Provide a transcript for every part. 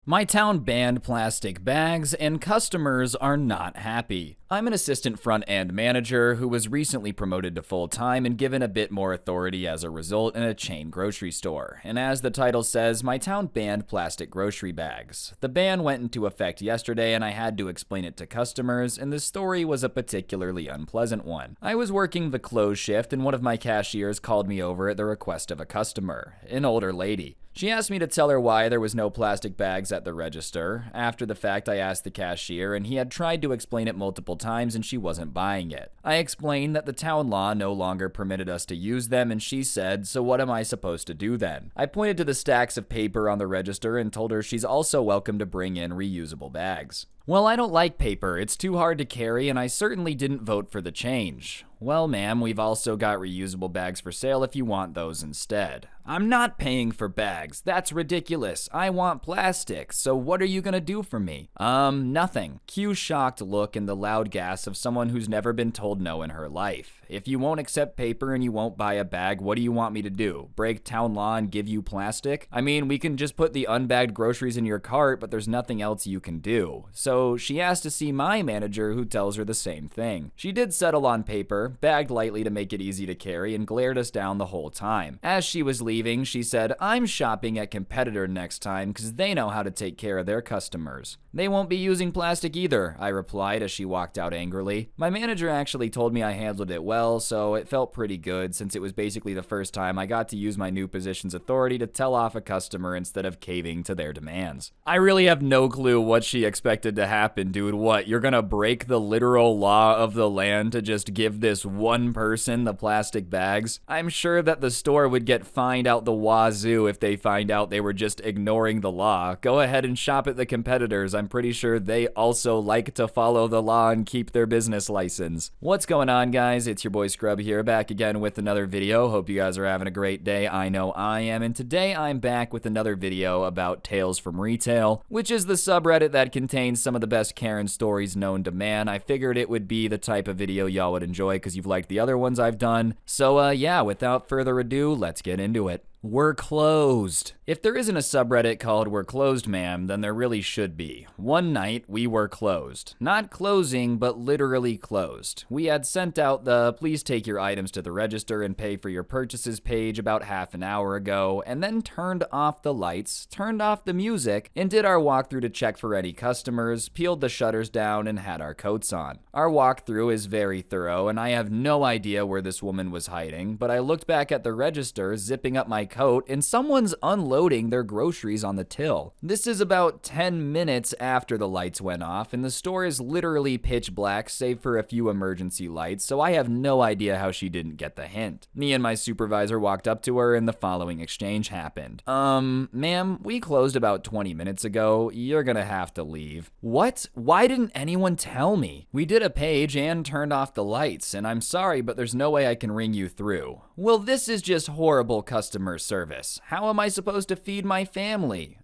My town banned plastic bags, and customers are not happy. I'm an assistant front-end manager who was recently promoted to full-time and given a bit more authority as a result in a chain grocery store. And as the title says, my town banned plastic grocery bags. The ban went into effect yesterday, and I had to explain it to customers, and the story was a particularly unpleasant one. I was working the close shift, and one of my cashiers called me over at the request of a customer, an older lady. She asked me to tell her why there was no plastic bags at the register. After the fact, I asked the cashier, and he had tried to explain it multiple times and she wasn't buying it. I explained that the town law no longer permitted us to use them, and she said, "So what am I supposed to do then?" I pointed to the stacks of paper on the register and told her she's also welcome to bring in reusable bags. "Well, I don't like paper. It's too hard to carry, and I certainly didn't vote for the change." "Well, ma'am, we've also got reusable bags for sale if you want those instead." "I'm not paying for bags. That's ridiculous. I want plastic. So what are you gonna do for me?" Nothing." Cue shocked look and the loud gasp of someone who's never been told no in her life. "If you won't accept paper and you won't buy a bag, what do you want me to do? Break town law and give you plastic? I mean, we can just put the unbagged groceries in your cart, but there's nothing else you can do." So she asked to see my manager, who tells her the same thing. She did settle on paper, bagged lightly to make it easy to carry, and glared us down the whole time. As she was leaving, she said, "I'm shopping at competitor next time because they know how to take care of their customers." "They won't be using plastic either," I replied as she walked out angrily. My manager actually told me I handled it well, so it felt pretty good since it was basically the first time I got to use my new position's authority to tell off a customer instead of caving to their demands. I really have no clue what she expected to happen, dude. What, you're gonna break the literal law of the land to just give this one person the plastic bags? I'm sure that the store would get fined out the wazoo if they find out they were just ignoring the law. Go ahead and shop at the competitors. I'm pretty sure they also like to follow the law and keep their business license. What's going on, guys? It's your boy Scrubby here, back again with another video. Hope you guys are having a great day. I know I am, and today I'm back with another video about Tales from Retail, which is the subreddit that contains some of the best Karen stories known to man. I figured it would be the type of video y'all would enjoy because you've liked the other ones I've done. So yeah, without further ado, let's get into it. We're closed. If there isn't a subreddit called We're Closed, ma'am, then there really should be. One night, we were closed. Not closing, but literally closed. We had sent out the "please take your items to the register and pay for your purchases" page about half an hour ago, and then turned off the lights, turned off the music, and did our walkthrough to check for any customers, peeled the shutters down, and had our coats on. Our walkthrough is very thorough, and I have no idea where this woman was hiding, but I looked back at the register, zipping up my coat, and someone's unloading their groceries on the till. This is about 10 minutes after the lights went off, and the store is literally pitch black save for a few emergency lights, so I have no idea how she didn't get the hint. Me and my supervisor walked up to her and the following exchange happened. Ma'am, we closed about 20 minutes ago. You're gonna have to leave." "What? Why didn't anyone tell me? We did a page and turned off the lights, and I'm sorry, but there's no way I can ring you through." "Well, this is just horrible customer service. How am I supposed to feed my family?"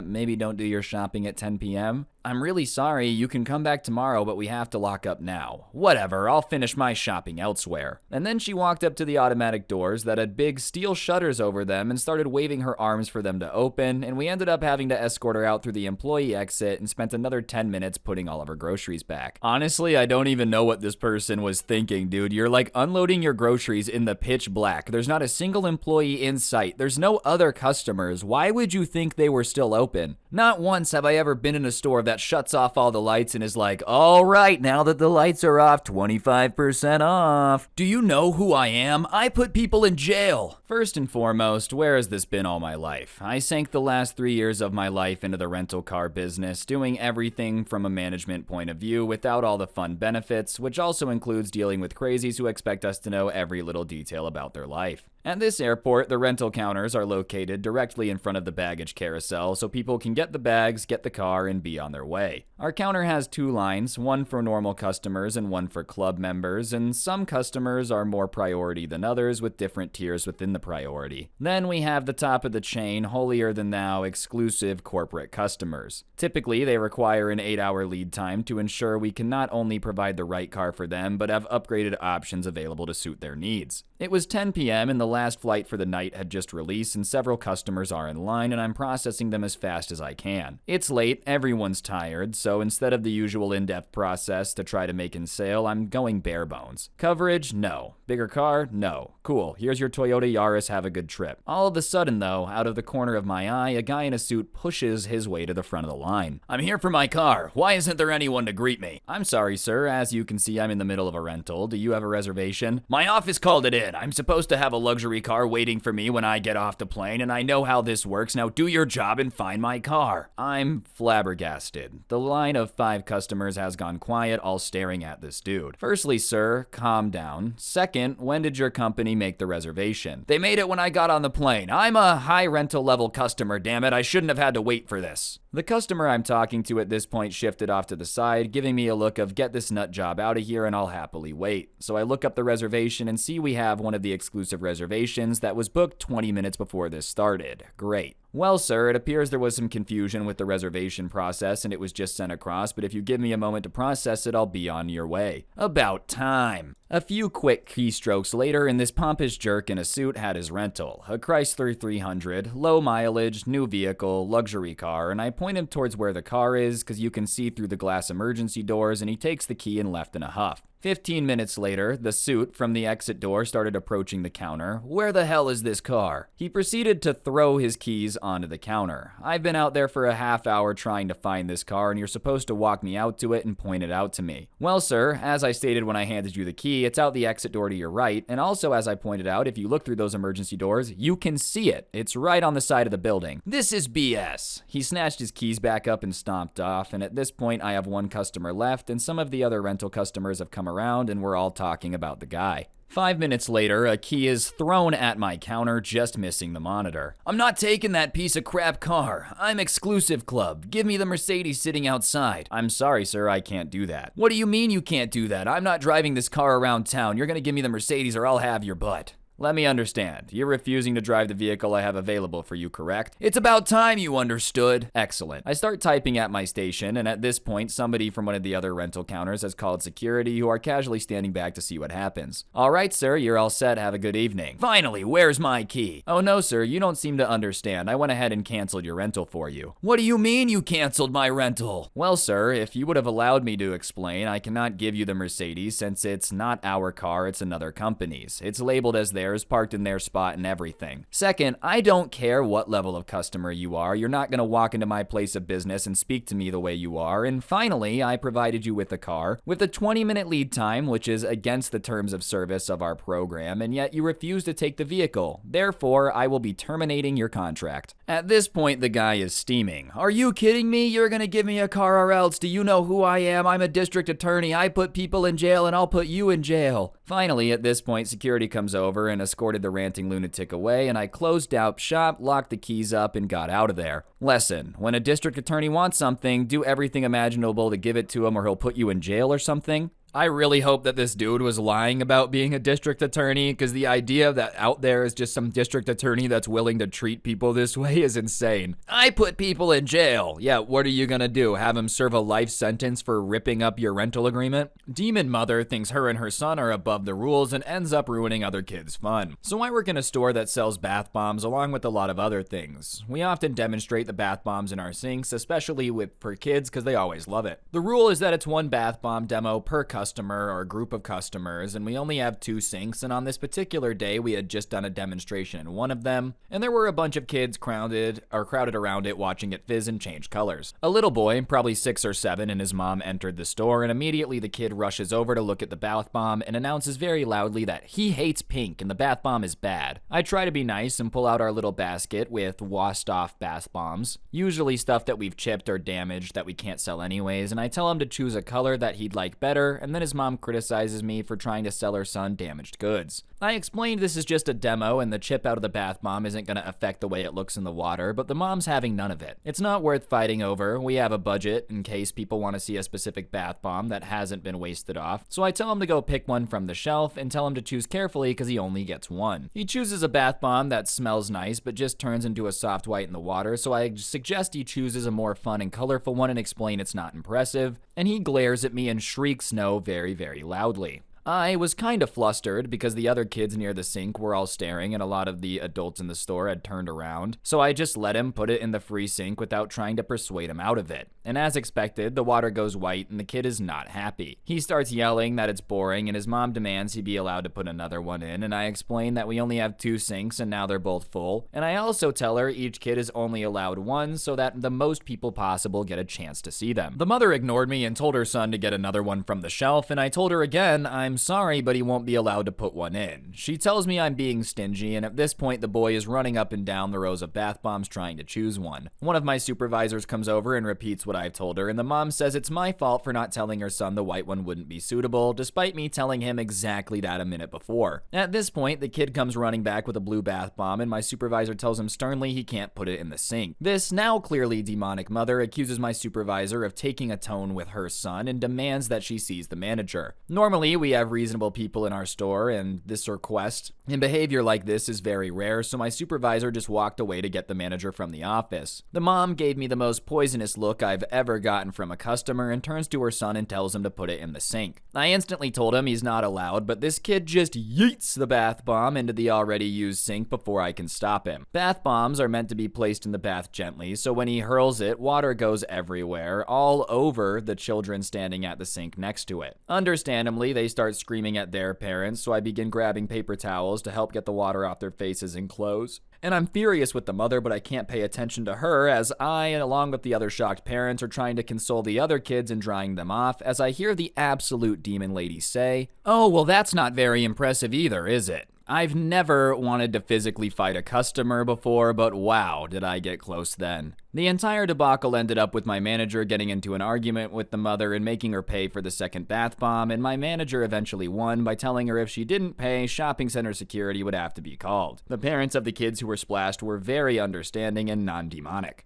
Maybe don't do your shopping at 10 p.m.? "I'm really sorry, you can come back tomorrow, but we have to lock up now." "Whatever, I'll finish my shopping elsewhere." And then she walked up to the automatic doors that had big steel shutters over them and started waving her arms for them to open, and we ended up having to escort her out through the employee exit and spent another 10 minutes putting all of her groceries back. Honestly, I don't even know what this person was thinking, dude. You're like unloading your groceries in the pitch black. There's not a single employee in sight. There's no other customers. Why would you think they were still open? Not once have I ever been in a store that shuts off all the lights and is like, "All right, now that the lights are off, 25% off." Do you know who I am? I put people in jail. First and foremost, where has this been all my life? I sank the last 3 years of my life into the rental car business, doing everything from a management point of view without all the fun benefits, which also includes dealing with crazies who expect us to know every little detail about their life. At this airport, the rental counters are located directly in front of the baggage carousel so people can get the bags, get the car, and be on their way. Our counter has 2 lines, one for normal customers and one for club members, and some customers are more priority than others with different tiers within the the priority. Then we have the top of the chain, holier-than-thou, exclusive corporate customers. Typically, they require an 8-hour lead time to ensure we can not only provide the right car for them, but have upgraded options available to suit their needs. It was 10 p.m. and the last flight for the night had just released and several customers are in line and I'm processing them as fast as I can. It's late, everyone's tired, so instead of the usual in-depth process to try to make in sale, I'm going bare bones. Coverage? No. Bigger car? No. Cool, here's your Toyota Yaris, have a good trip. All of a sudden though, out of the corner of my eye, a guy in a suit pushes his way to the front of the line. I'm here for my car. Why isn't there anyone to greet me? I'm sorry, sir. As you can see, I'm in the middle of a rental. Do you have a reservation? My office called it in. I'm supposed to have a luxury car waiting for me when I get off the plane, and I know how this works. Now do your job and find my car. I'm flabbergasted. The line of 5 customers has gone quiet, all staring at this dude. Firstly, sir, calm down. Second, when did your company make the reservation? They made it when I got on the plane. I'm a high rental level customer, damn it. I shouldn't have had to wait for this. The customer I'm talking to at this point shifted off to the side, giving me a look of get this nut job out of here and I'll happily wait. So I look up the reservation and see we have one of the exclusive reservations that was booked 20 minutes before this started. Great. Well, sir, it appears there was some confusion with the reservation process and it was just sent across, but if you give me a moment to process it, I'll be on your way. About time. A few quick keystrokes later, and this pompous jerk in a suit had his rental. A Chrysler 300, low mileage, new vehicle, luxury car, and I point him towards where the car is because you can see through the glass emergency doors, and he takes the key and left in a huff. 15 minutes later, the suit from the exit door started approaching the counter. Where the hell is this car? He proceeded to throw his keys onto the counter. I've been out there for a half hour trying to find this car and you're supposed to walk me out to it and point it out to me. Well, sir, as I stated when I handed you the key, it's out the exit door to your right, and also as I pointed out, if you look through those emergency doors, you can see it. It's right on the side of the building. This is BS. He snatched his keys back up and stomped off, and at this point I have one customer left and some of the other rental customers have come around and we're all talking about the guy. 5 minutes later, a key is thrown at my counter, just missing the monitor. I'm not taking that piece of crap car. I'm exclusive club. Give me the Mercedes sitting outside. I'm sorry, sir, I can't do that. What do you mean you can't do that? I'm not driving this car around town. You're gonna give me the Mercedes or I'll have your butt. Let me understand. You're refusing to drive the vehicle I have available for you, correct? It's about time you understood. Excellent. I start typing at my station, and at this point, somebody from one of the other rental counters has called security, who are casually standing back to see what happens. All right, sir, you're all set. Have a good evening. Finally, where's my key? Oh no, sir, you don't seem to understand. I went ahead and canceled your rental for you. What do you mean you canceled my rental? Well, sir, if you would have allowed me to explain, I cannot give you the Mercedes since it's not our car, it's another company's. It's labeled as theirs, parked in their spot and everything. Second, I don't care what level of customer you are. You're not going to walk into my place of business and speak to me the way you are. And finally, I provided you with a car with a 20-minute lead time, which is against the terms of service of our program, and yet you refuse to take the vehicle. Therefore, I will be terminating your contract. At this point, the guy is steaming. Are you kidding me? You're going to give me a car or else? Do you know who I am? I'm a district attorney. I put people in jail and I'll put you in jail. Finally, at this point, security comes over and escorted the ranting lunatic away, and I closed out shop, locked the keys up, and got out of there. Lesson: when a district attorney wants something, do everything imaginable to give it to him or he'll put you in jail or something. I really hope that this dude was lying about being a district attorney, because the idea that out there is just some district attorney that's willing to treat people this way is insane. I put people in jail. Yeah, what are you gonna do? Have him serve a life sentence for ripping up your rental agreement? Demon mother thinks her and her son are above the rules and ends up ruining other kids' fun. So I work in a store that sells bath bombs along with a lot of other things. We often demonstrate the bath bombs in our sinks, especially for kids, because they always love it. The rule is that it's one bath bomb demo per customer or group of customers, and we only have 2 sinks, and on this particular day we had just done a demonstration in one of them, and there were a bunch of kids crowded around it watching it fizz and change colors. A little boy, probably 6 or 7, and his mom entered the store, and immediately the kid rushes over to look at the bath bomb and announces very loudly that he hates pink and the bath bomb is bad. I try to be nice and pull out our little basket with washed off bath bombs, usually stuff that we've chipped or damaged that we can't sell anyways, and I tell him to choose a color that he'd like better, and then his mom criticizes me for trying to sell her son damaged goods. I explained this is just a demo and the chip out of the bath bomb isn't going to affect the way it looks in the water, but the mom's having none of it. It's not worth fighting over. We have a budget in case people want to see a specific bath bomb that hasn't been wasted off, so I tell him to go pick one from the shelf and tell him to choose carefully because he only gets one. He chooses a bath bomb that smells nice but just turns into a soft white in the water, so I suggest he chooses a more fun and colorful one and explain it's not impressive, and he glares at me and shrieks no very, very loudly. I was kind of flustered because the other kids near the sink were all staring and a lot of the adults in the store had turned around, so I just let him put it in the free sink without trying to persuade him out of it. And as expected, the water goes white and the kid is not happy. He starts yelling that it's boring and his mom demands he be allowed to put another one in, and I explain that we only have 2 sinks and now they're both full, and I also tell her each kid is only allowed one so that the most people possible get a chance to see them. The mother ignored me and told her son to get another one from the shelf, and I told her again I'm sorry, but he won't be allowed to put one in. She tells me I'm being stingy, and at this point the boy is running up and down the rows of bath bombs trying to choose one. One of my supervisors comes over and repeats what I've told her, and the mom says it's my fault for not telling her son the white one wouldn't be suitable, despite me telling him exactly that a minute before. At this point, the kid comes running back with a blue bath bomb, and my supervisor tells him sternly he can't put it in the sink. This now clearly demonic mother accuses my supervisor of taking a tone with her son and demands that she sees the manager. Normally, we have reasonable people in our store, and this request and behavior like this is very rare, so my supervisor just walked away to get the manager from the office. The mom gave me the most poisonous look I've ever gotten from a customer and turns to her son and tells him to put it in the sink. I instantly told him he's not allowed, but this kid just yeets the bath bomb into the already used sink before I can stop him. Bath bombs are meant to be placed in the bath gently, so when he hurls it, water goes everywhere, all over the children standing at the sink next to it. Understandably, they start screaming at their parents, so I begin grabbing paper towels to help get the water off their faces and clothes. And I'm furious with the mother, but I can't pay attention to her as I, along with the other shocked parents, are trying to console the other kids and drying them off as I hear the absolute demon lady say, "Oh, well that's not very impressive either, is it? I've never wanted to physically fight a customer before, but wow, did I get close then." The entire debacle ended up with my manager getting into an argument with the mother and making her pay for the second bath bomb, and my manager eventually won by telling her if she didn't pay, shopping center security would have to be called. The parents of the kids who were splashed were very understanding and non-demonic.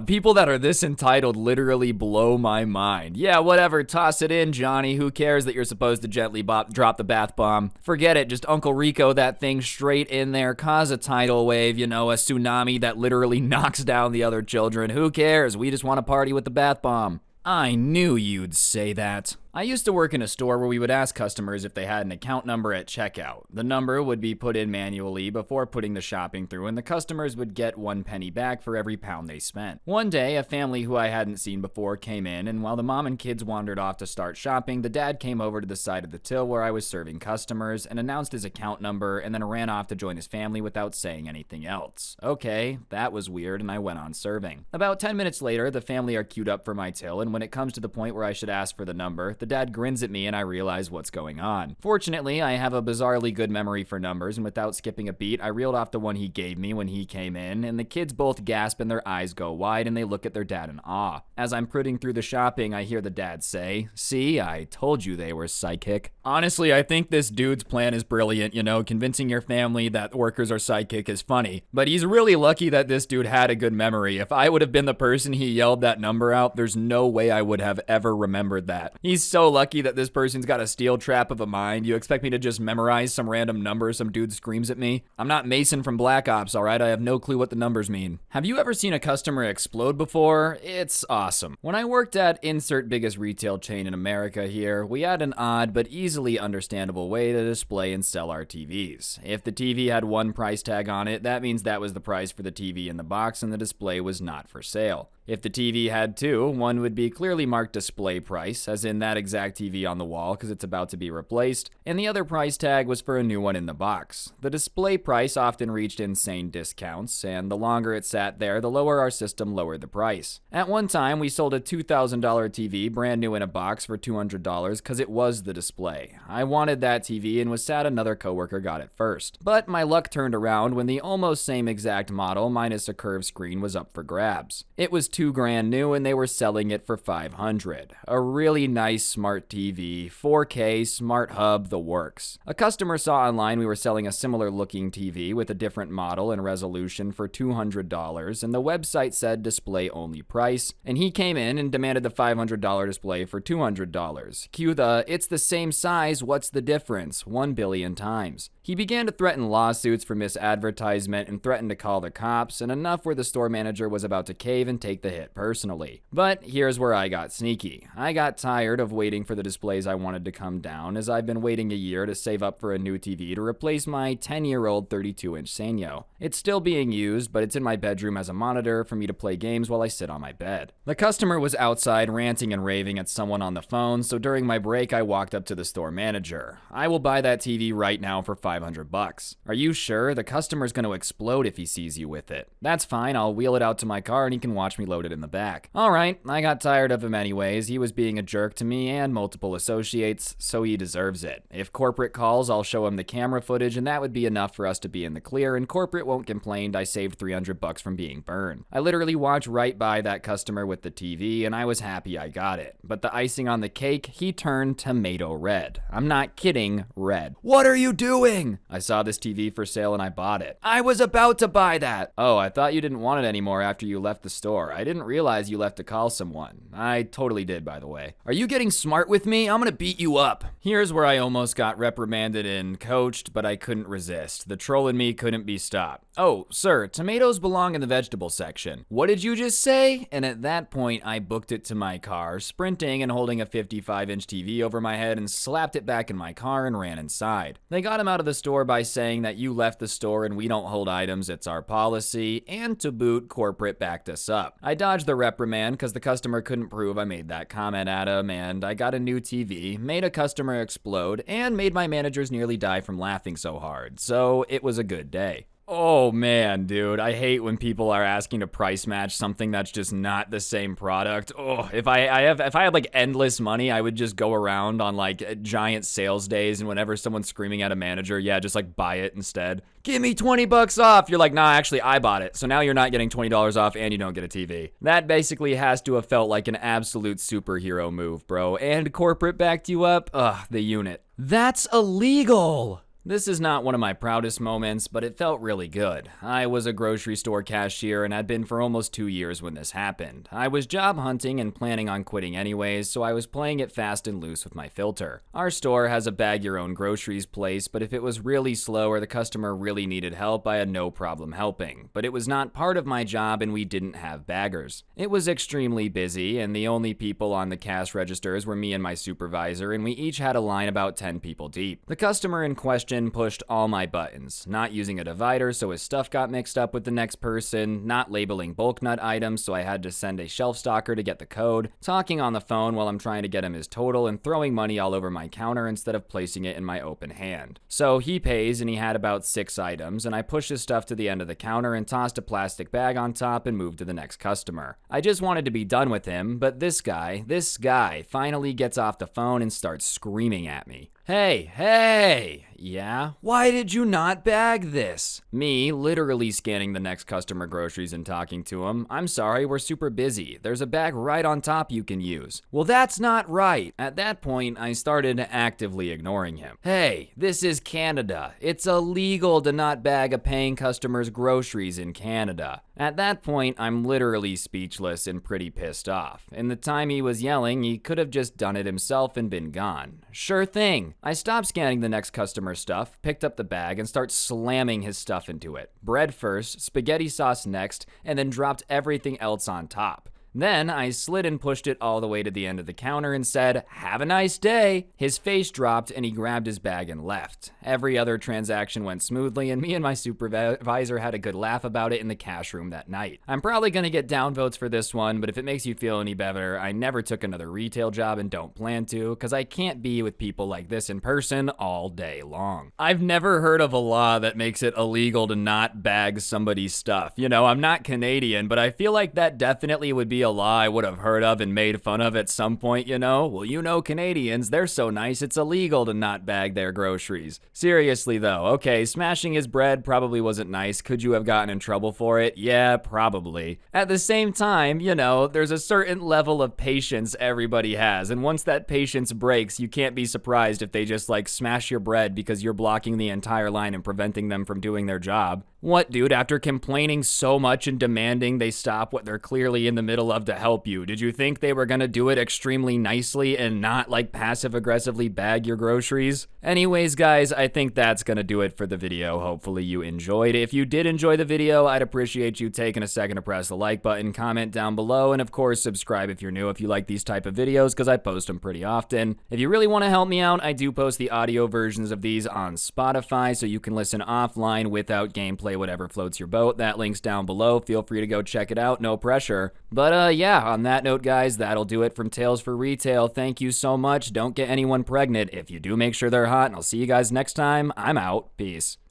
People that are this entitled literally blow my mind. Yeah, whatever, toss it in, Johnny. Who cares that you're supposed to gently drop the bath bomb? Forget it, just Uncle Rico that thing straight in there, cause a tidal wave, a tsunami that literally knocks down the other children. Who cares? We just want to party with the bath bomb. I knew you'd say that. I used to work in a store where we would ask customers if they had an account number at checkout. The number would be put in manually before putting the shopping through, and the customers would get 1 penny back for every pound they spent. One day, a family who I hadn't seen before came in, and while the mom and kids wandered off to start shopping, the dad came over to the side of the till where I was serving customers and announced his account number and then ran off to join his family without saying anything else. Okay, that was weird, and I went on serving. About 10 minutes later, the family are queued up for my till, and when it comes to the point where I should ask for the number, the dad grins at me and I realize what's going on. Fortunately, I have a bizarrely good memory for numbers, and without skipping a beat, I reeled off the one he gave me when he came in, and the kids both gasp and their eyes go wide and they look at their dad in awe. As I'm putting through the shopping, I hear the dad say, "See, I told you they were psychic." Honestly, I think this dude's plan is brilliant, convincing your family that workers are psychic is funny, but he's really lucky that this dude had a good memory. If I would have been the person he yelled that number out, there's no way I would have ever remembered that. He's so lucky that this person's got a steel trap of a mind. You expect me to just memorize some random number some dude screams at me? I'm not Mason from Black Ops, alright? I have no clue what the numbers mean. Have you ever seen a customer explode before? It's awesome. When I worked at insert biggest retail chain in America here, we had an odd but easily understandable way to display and sell our TVs. If the TV had one price tag on it, that means that was the price for the TV in the box and the display was not for sale. If the TV had two, one would be clearly marked display price, as in that exact TV on the wall because it's about to be replaced, and the other price tag was for a new one in the box. The display price often reached insane discounts, and the longer it sat there, the lower our system lowered the price. At one time, we sold a $2,000 TV brand new in a box for $200 because it was the display. I wanted that TV and was sad another coworker got it first. But my luck turned around when the almost same exact model minus a curved screen was up for grabs. It was $2 grand new and they were selling it for $500. A really nice smart TV, 4K, smart hub, the works. A customer saw online we were selling a similar looking TV with a different model and resolution for $200, and the website said display only price, and he came in and demanded the $500 display for $200. Cue the, it's the same size, what's the difference, 1 billion times. He began to threaten lawsuits for misadvertisement and threatened to call the cops, and enough where the store manager was about to cave and take the hit personally. But here's where I got sneaky. I got tired of waiting for the displays I wanted to come down, as I've been waiting a year to save up for a new TV to replace my 10-year-old 32-inch Sanyo. It's still being used, but it's in my bedroom as a monitor for me to play games while I sit on my bed. The customer was outside ranting and raving at someone on the phone, so during my break I walked up to the store manager. I will buy that TV right now for $500. Are you sure? The customer's gonna explode if he sees you with it. That's fine, I'll wheel it out to my car and he can watch me load it in the back. Alright, I got tired of him anyways. He was being a jerk to me and multiple associates, so he deserves it. If corporate calls, I'll show him the camera footage and that would be enough for us to be in the clear, and corporate won't complain I saved $300 from being burned. I literally walked right by that customer with the TV and I was happy I got it. But the icing on the cake, he turned tomato red. I'm not kidding, red. What are you doing? I saw this TV for sale and I bought it. I was about to buy that. Oh, I thought you didn't want it anymore after you left the store. I didn't realize you left to call someone. I totally did, by the way. Are you getting smart with me? I'm gonna beat you up. Here's where I almost got reprimanded and coached, but I couldn't resist. The troll in me couldn't be stopped. Oh, sir, tomatoes belong in the vegetable section. What did you just say? And at that point, I booked it to my car, sprinting and holding a 55-inch TV over my head and slapped it back in my car and ran inside. They got him out of the store by saying that you left the store and we don't hold items, it's our policy, and to boot, corporate backed us up. I dodged the reprimand because the customer couldn't prove I made that comment at him, and I got a new TV, made a customer explode, and made my managers nearly die from laughing so hard. So it was a good day. Oh man, dude, I hate when people are asking to price match something that's just not the same product. Oh, if I had like endless money, I would just go around on like giant sales days, and whenever someone's screaming at a manager, yeah, just like buy it instead. Give me $20 off. You're like, nah, actually I bought it. So now you're not getting $20 off and you don't get a TV. That basically has to have felt like an absolute superhero move, bro. And corporate backed you up? Ugh, the unit. That's illegal. This is not one of my proudest moments, but it felt really good. I was a grocery store cashier and had been for almost 2 years when this happened. I was job hunting and planning on quitting anyways, so I was playing it fast and loose with my filter. Our store has a bag your own groceries place, but if it was really slow or the customer really needed help, I had no problem helping. But it was not part of my job and we didn't have baggers. It was extremely busy and the only people on the cash registers were me and my supervisor, and we each had a line about 10 people deep. The customer in question pushed all my buttons, not using a divider so his stuff got mixed up with the next person, not labeling bulk nut items so I had to send a shelf stalker to get the code, talking on the phone while I'm trying to get him his total, and throwing money all over my counter instead of placing it in my open hand. So he pays and he had about 6 items, and I pushed his stuff to the end of the counter and tossed a plastic bag on top and moved to the next customer. I just wanted to be done with him, but this guy finally gets off the phone and starts screaming at me. Hey, yeah? Why did you not bag this? Me, literally scanning the next customer groceries and talking to him. I'm sorry, we're super busy. There's a bag right on top you can use. Well, that's not right. At that point, I started actively ignoring him. Hey, this is Canada. It's illegal to not bag a paying customer's groceries in Canada. At that point, I'm literally speechless and pretty pissed off. In the time he was yelling, he could have just done it himself and been gone. Sure thing. I stopped scanning the next customer's stuff, picked up the bag, and started slamming his stuff into it. Bread first, spaghetti sauce next, and then dropped everything else on top. Then I slid and pushed it all the way to the end of the counter and said, "Have a nice day." His face dropped and he grabbed his bag and left. Every other transaction went smoothly and me and my supervisor had a good laugh about it in the cash room that night. I'm probably gonna get downvotes for this one, but if it makes you feel any better, I never took another retail job and don't plan to, because I can't be with people like this in person all day long. I've never heard of a law that makes it illegal to not bag somebody's stuff. You know, I'm not Canadian, but I feel like that definitely would be be a law I would have heard of and made fun of at some point, you know? Well, you know Canadians, they're so nice it's illegal to not bag their groceries. Seriously though, okay, smashing his bread probably wasn't nice. Could you have gotten in trouble for it? Yeah, probably. At the same time, you know, there's a certain level of patience everybody has, and once that patience breaks, you can't be surprised if they just like smash your bread because you're blocking the entire line and preventing them from doing their job. What, dude, after complaining so much and demanding they stop what they're clearly in the middle of to help you, did you think they were gonna do it extremely nicely and not like passive-aggressively bag your groceries? Anyways, guys, I think that's gonna do it for the video. Hopefully you enjoyed. If you did enjoy the video, I'd appreciate you taking a second to press the like button, comment down below, and of course, subscribe if you're new if you like these type of videos, because I post them pretty often. If you really want to help me out, I do post the audio versions of these on Spotify, so you can listen offline without gameplay, whatever floats your boat. That link's down below. Feel free to go check it out, no pressure. But yeah, on that note, guys, that'll do it from Tales for Retail. Thank you so much. Don't get anyone pregnant. If you do, make sure they're hot, and I'll see you guys next time. I'm out. Peace.